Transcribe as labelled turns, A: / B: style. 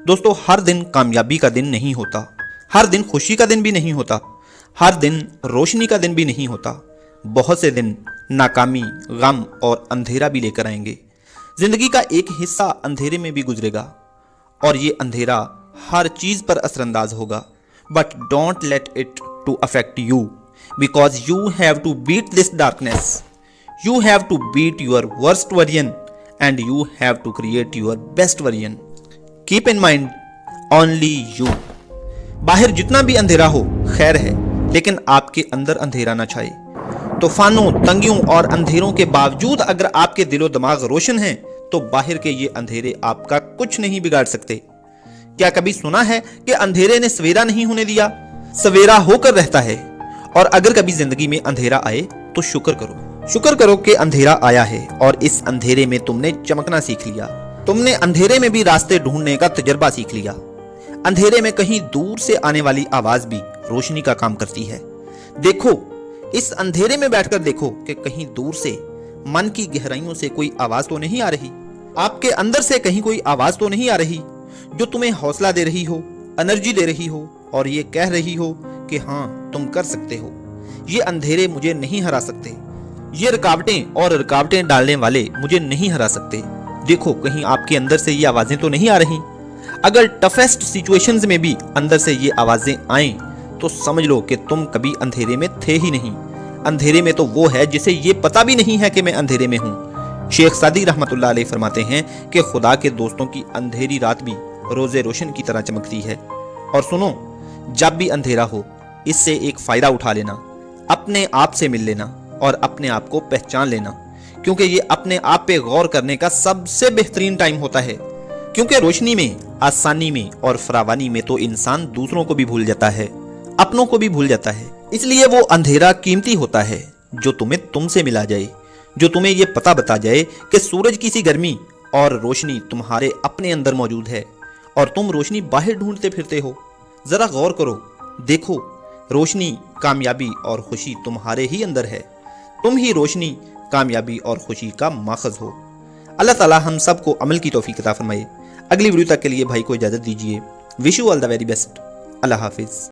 A: दोस्तों, हर दिन कामयाबी का दिन नहीं होता, हर दिन खुशी का दिन भी नहीं होता, हर दिन रोशनी का दिन भी नहीं होता। बहुत से दिन नाकामी, गम और अंधेरा भी लेकर आएंगे। जिंदगी का एक हिस्सा अंधेरे में भी गुजरेगा और ये अंधेरा हर चीज पर असरअंदाज होगा। But don't let it to affect you, because you have to beat this darkness. You have to beat your worst version and you have to create your best version. Keep in mind only you. बाहर जितना भी अंधेरा हो खैर है, लेकिन आपके अंदर अंधेरा ना छाए। तूफानों, तंगियों और अंधेरों के बावजूद अगर आपके दिलो दिमाग रोशन हैं, तो बाहर के ये अंधेरे आपका कुछ नहीं बिगाड़ सकते। क्या कभी सुना है कि अंधेरे ने सवेरा नहीं होने दिया? सवेरा होकर रहता है। और अगर कभी जिंदगी में अंधेरा आए तो शुक्र करो कि अंधेरा आया है और इस अंधेरे में तुमने चमकना सीख लिया। तुमने अंधेरे में भी रास्ते ढूंढने का तजर्बा सीख लिया। अंधेरे में कहीं दूर से आने वाली आवाज भी रोशनी का काम करती है। देखो, इस अंधेरे में बैठकर देखो कि कहीं दूर से मन की गहराइयों से कोई आवाज तो नहीं आ रही। आपके अंदर से कहीं कोई आवाज तो नहीं आ रही जो तुम्हें हौसला दे रही हो, एनर्जी दे रही हो और ये कह रही हो कि हाँ, तुम कर सकते हो। ये अंधेरे मुझे नहीं हरा सकते, ये रुकावटें डालने वाले मुझे नहीं हरा सकते। देखो, कहीं आपके अंदर से ये आवाजें तो नहीं आ रही। अगर टफेस्ट सिचुएशंस में भी अंदर से ये आवाजें आएं, तो समझ लो कि तुम कभी अंधेरे में थे ही नहीं। अंधेरे में तो वो है जिसे ये पता भी नहीं है कि मैं अंधेरे में हूँ। शेख सादी रहमतुल्लाह अलैह फरमाते हैं कि खुदा के दोस्तों की अंधेरी रात भी रोजे रोशन की तरह चमकती है। और सुनो, जब भी अंधेरा हो, इससे एक फायदा उठा लेना, अपने आप से मिल लेना और अपने आप को पहचान लेना, क्योंकि ये अपने आप पे गौर करने का सबसे बेहतरीन टाइम होता है। क्योंकि रोशनी में, आसानी में और फरावानी में तो इंसान दूसरों को भी भूल जाता है, अपनों को भी भूल जाता है। इसलिए वो अंधेरा कीमती होता है जो तुम्हें तुमसे मिला जाए, जो तुम्हें ये पता बता जाए कि सूरज की सी गर्मी और रोशनी तुम्हारे अपने अंदर मौजूद है और तुम रोशनी बाहर ढूंढते फिरते हो। जरा गौर करो, देखो, रोशनी, कामयाबी और खुशी तुम्हारे ही अंदर है। तुम ही रोशनी, कामयाबी और खुशी का माखज हो। अल्लाह ताला हम सबको अमल की तौफीक अता फरमाए। अगली वीडियो तक के लिए भाई को इजाजत दीजिए। Wish you all the very best. Allah Hafiz.